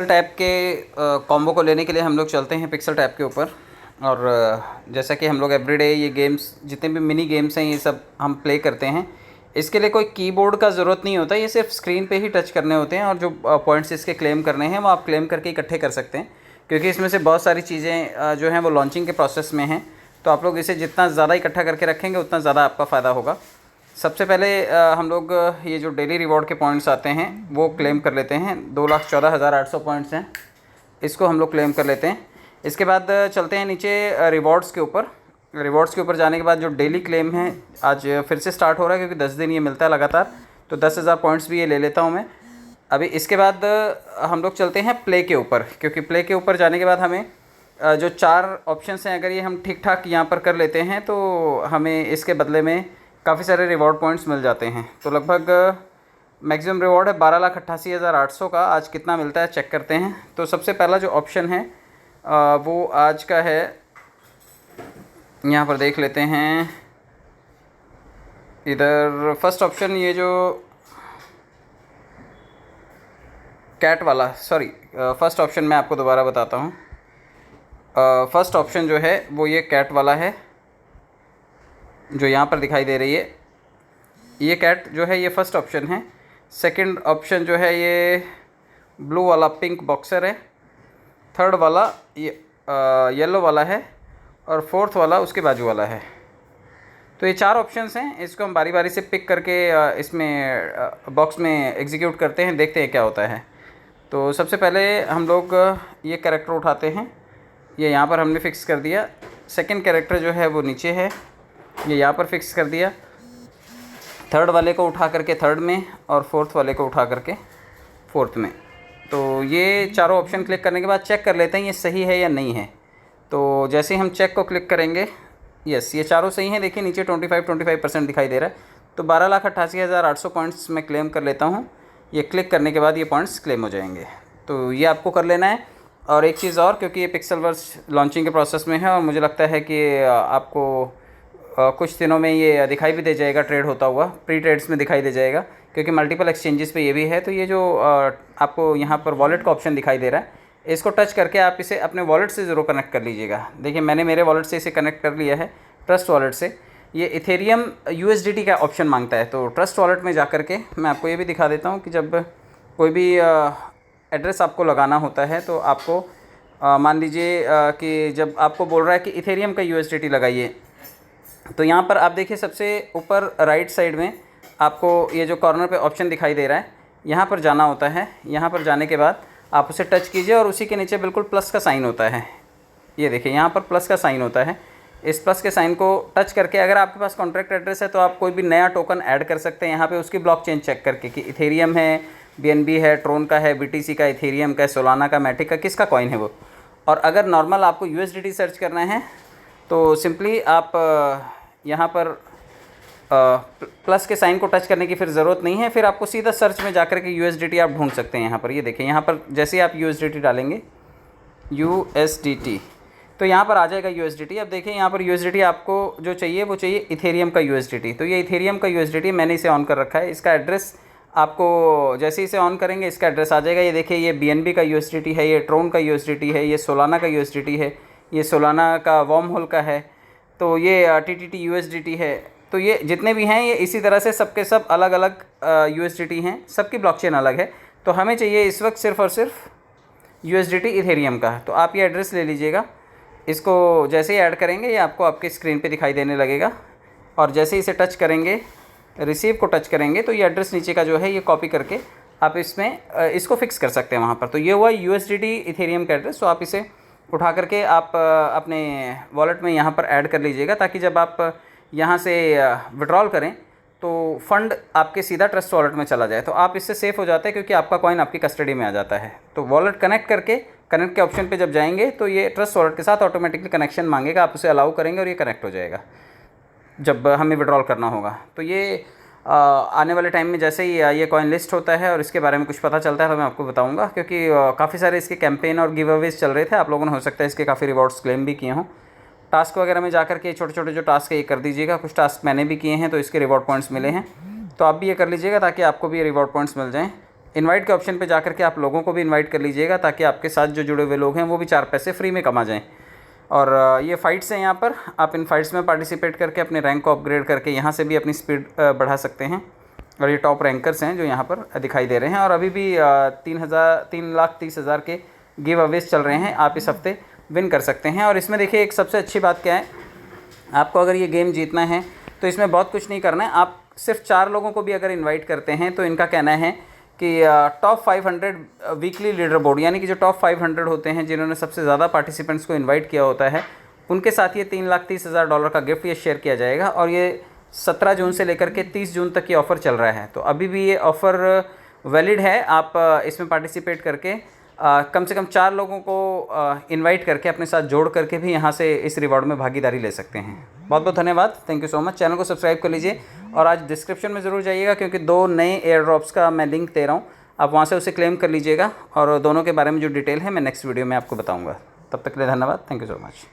Tap के combo को लेने के लिए हम लोग चलते हैं पिक्सल टैप के ऊपर। और जैसा कि हम लोग एवरीडे ये गेम्स जितने भी मिनी गेम्स हैं ये सब हम प्ले करते हैं। इसके लिए कोई कीबोर्ड का ज़रूरत नहीं होता, ये सिर्फ स्क्रीन पे ही टच करने होते हैं और जो पॉइंट्स इसके क्लेम करने हैं वो आप क्लेम करके इकट्ठे कर सकते हैं, क्योंकि इसमें से बहुत सारी चीज़ें जो हैं वो लॉन्चिंग के प्रोसेस में हैं। तो आप लोग इसे जितना ज़्यादा इकट्ठा करके रखेंगे उतना ज़्यादा आपका फ़ायदा होगा। सबसे पहले हम लोग ये जो डेली रिवॉर्ड के पॉइंट्स आते हैं वो क्लेम कर लेते हैं। 2,14,800 पॉइंट्स हैं, इसको हम लोग क्लेम कर लेते हैं। इसके बाद चलते हैं नीचे रिवॉर्ड्स के ऊपर। रिवॉर्ड्स के ऊपर जाने के बाद जो डेली क्लेम है आज फिर से स्टार्ट हो रहा है, क्योंकि 10 दिन ये मिलता है लगातार, तो 10,000 पॉइंट्स भी ये ले लेता हूँ मैं अभी। इसके बाद हम लोग चलते हैं प्ले के ऊपर, क्योंकि प्ले के ऊपर जाने के बाद हमें जो 4 ऑप्शंस हैं अगर ये हम ठीक ठाक यहाँ पर कर लेते हैं तो हमें इसके बदले में काफ़ी सारे रिवॉर्ड पॉइंट्स मिल जाते हैं। तो लगभग मैक्सिमम रिवॉर्ड है 12,88,800 का। आज कितना मिलता है चेक करते हैं। तो सबसे पहला जो ऑप्शन है वो आज का है, यहाँ पर देख लेते हैं। इधर फर्स्ट ऑप्शन ये जो कैट वाला, सॉरी फर्स्ट ऑप्शन मैं आपको दोबारा बताता हूँ। फर्स्ट ऑप्शन जो है वो ये कैट वाला है जो यहाँ पर दिखाई दे रही है। ये कैट जो है ये फर्स्ट ऑप्शन है। सेकंड ऑप्शन जो है ये ब्लू वाला पिंक बॉक्सर है। थर्ड वाला ये येलो वाला है और फोर्थ वाला उसके बाजू वाला है। तो ये 4 ऑप्शंस हैं, इसको हम बारी बारी से पिक करके इसमें बॉक्स में एग्जीक्यूट करते हैं, देखते हैं क्या होता है। तो सबसे पहले हम लोग ये कैरेक्टर उठाते हैं, ये यहाँ पर हमने फ़िक्स कर दिया। सेकंड कैरेक्टर जो है वो नीचे है, ये यहाँ पर फिक्स कर दिया। थर्ड वाले को उठा करके थर्ड में और फोर्थ वाले को उठा करके फोर्थ में। तो ये चारों ऑप्शन क्लिक करने के बाद चेक कर लेते हैं ये सही है या नहीं है। तो जैसे ही हम चेक को क्लिक करेंगे, यस ये चारों सही हैं। देखिए नीचे 25% दिखाई दे रहा है। तो 12,88,800 पॉइंट्स मैं क्लेम कर लेता हूँ। ये क्लिक करने के बाद ये पॉइंट्स क्लेम हो जाएंगे। तो ये आपको कर लेना है। और एक चीज़ और, क्योंकि ये पिक्सेलवर्स लॉन्चिंग के प्रोसेस में है और मुझे लगता है कि आपको कुछ दिनों में ये दिखाई भी दे जाएगा ट्रेड होता हुआ, प्री ट्रेड्स में दिखाई दे जाएगा, क्योंकि मल्टीपल एक्सचेंजेस पे ये भी है। तो ये जो आपको यहाँ पर वॉलेट का ऑप्शन दिखाई दे रहा है, इसको टच करके आप इसे अपने वॉलेट से ज़रूर कनेक्ट कर लीजिएगा। देखिए मैंने मेरे वॉलेट से इसे कनेक्ट कर लिया है, ट्रस्ट वॉलेट से। ये इथेरियम USDT का ऑप्शन मांगता है, तो ट्रस्ट वॉलेट में जा कर के मैं आपको ये भी दिखा देता हूँ कि जब कोई भी एड्रेस आपको लगाना होता है तो आपको मान लीजिए कि जब आपको बोल रहा है कि इथेरियम का USDT लगाइए, तो यहाँ पर आप देखिए सबसे ऊपर राइट साइड में आपको ये जो कॉर्नर पे ऑप्शन दिखाई दे रहा है, यहाँ पर जाना होता है। यहाँ पर जाने के बाद आप उसे टच कीजिए और उसी के नीचे बिल्कुल प्लस का साइन होता है। ये देखिए यहाँ पर प्लस का साइन होता है। इस प्लस के साइन को टच करके अगर आपके पास कॉन्ट्रैक्ट एड्रेस है तो आप कोई भी नया टोकन ऐड कर सकते हैं यहाँ पे, उसकी ब्लॉकचेन चेक करके कि इथेरियम है, BNB है, ट्रोन का है, BTC का, इथेरियम का, सोलाना का, मैटिक का, किसका कॉइन है वो। और अगर नॉर्मल आपको USDT सर्च करना है तो सिंपली आप यहाँ पर प्लस के साइन को टच करने की फिर ज़रूरत नहीं है। फिर आपको सीधा सर्च में जाकर के USDT आप ढूंढ सकते हैं। यहाँ पर ये देखिए, यहाँ पर जैसे ही आप USDT डालेंगे USDT, तो यहाँ पर आ जाएगा USDT। अब देखिए यहाँ पर USDT आपको जो चाहिए वो चाहिए इथेरियम का USDT। तो ये इथेरियम का USDT मैंने इसे ऑन कर रखा है। इसका एड्रेस आपको जैसे ही इसे ऑन करेंगे इसका एड्रेस आ जाएगा। ये देखिए ये BNB का USDT है, ये ट्रोन का USDT है, ये सोलाना का USDT है, ये सोलाना का वर्म होल का है, तो ये TTT USDT है। तो ये जितने भी हैं ये इसी तरह से सबके सब अलग अलग USDT हैं, सबकी ब्लॉकचेन अलग है। तो हमें चाहिए इस वक्त सिर्फ़ और सिर्फ USDT इथेरियम का। तो आप ये एड्रेस ले लीजिएगा, इसको जैसे ही ऐड करेंगे ये आपको आपके स्क्रीन पे दिखाई देने लगेगा। और जैसे ही इसे टच करेंगे, रिसीव को टच करेंगे, तो ये एड्रेस नीचे का जो है ये कॉपी करके आप इसमें इसको फिक्स कर सकते हैं वहाँ पर। तो ये हुआ USDT इथेरियम का एड्रेस। तो आप इसे उठा करके आप अपने वॉलेट में यहाँ पर ऐड कर लीजिएगा, ताकि जब आप यहाँ से विड्रॉल करें तो फ़ंड आपके सीधा ट्रस्ट वॉलेट में चला जाए। तो आप इससे सेफ़ हो जाते हैं, क्योंकि आपका कॉइन आपकी कस्टडी में आ जाता है। तो वॉलेट कनेक्ट करके कनेक्ट के ऑप्शन पे जब जाएंगे तो ये ट्रस्ट वॉलेट के साथ ऑटोमेटिकली कनेक्शन मांगेगा, आप उसे अलाउ करेंगे और ये कनेक्ट हो जाएगा जब हमें विड्रॉल करना होगा। तो ये आने वाले टाइम में जैसे ही ये कॉइन लिस्ट होता है और इसके बारे में कुछ पता चलता है तो मैं आपको बताऊंगा, क्योंकि काफ़ी सारे इसके कैंपेन और गिव अवेज चल रहे थे। आप लोगों ने हो सकता है इसके काफ़ी रिवॉर्ड्स क्लेम भी किए हों। टास्क वगैरह में जाकर के छोटे छोटे जो टास्क है ये कर दीजिएगा। कुछ टास्क मैंने भी किए हैं तो इसके रिवॉर्ड पॉइंट्स मिले हैं, तो आप भी ये कर लीजिएगा ताकि आपको भी रिवॉर्ड पॉइंट्स मिल जाएँ। इनवाइट के ऑप्शन पे जाकर के आप लोगों को भी इनवाइट कर लीजिएगा, ताकि आपके साथ जो जुड़े हुए लोग हैं वो भी 4 पैसे फ्री में कमा जाएं। और ये फ़ाइट्स हैं, यहाँ पर आप इन फाइट्स में पार्टिसिपेट करके अपने रैंक को अपग्रेड करके यहाँ से भी अपनी स्पीड बढ़ा सकते हैं। और ये टॉप रैंकर्स हैं जो यहाँ पर दिखाई दे रहे हैं। और अभी भी 3,30,000 के गिव अवेज चल रहे हैं, आप इस हफ्ते विन कर सकते हैं। और इसमें देखिए एक सबसे अच्छी बात क्या है, आपको अगर ये गेम जीतना है तो इसमें बहुत कुछ नहीं करना है। आप सिर्फ 4 लोगों को भी अगर इनवाइट करते हैं तो इनका कहना है कि टॉप 500 वीकली लीडर बोर्ड, यानी कि जो टॉप 500 होते हैं जिन्होंने सबसे ज़्यादा पार्टिसिपेंट्स को इनवाइट किया होता है, उनके साथ ये $3,30,000 का गिफ्ट ये शेयर किया जाएगा। और ये 17 जून से लेकर के 30 जून तक ये ऑफ़र चल रहा है। तो अभी भी ये ऑफ़र वैलिड है। आप इसमें पार्टिसिपेट करके कम से कम 4 लोगों को इनवाइट करके अपने साथ जोड़ करके भी यहाँ से इस रिवॉर्ड में भागीदारी ले सकते हैं। बहुत बहुत धन्यवाद, thank you so much. Channel को सब्सक्राइब कर लीजिए और आज डिस्क्रिप्शन में ज़रूर जाइएगा, क्योंकि 2 नए एयर ड्रॉप्स का मैं लिंक दे रहा हूँ, आप वहाँ से उसे क्लेम कर लीजिएगा। और दोनों के बारे में जो डिटेल है मैं नेक्स्ट वीडियो में आपको बताऊँगा। तब तक के लिए धन्यवाद, थैंक यू सो मच।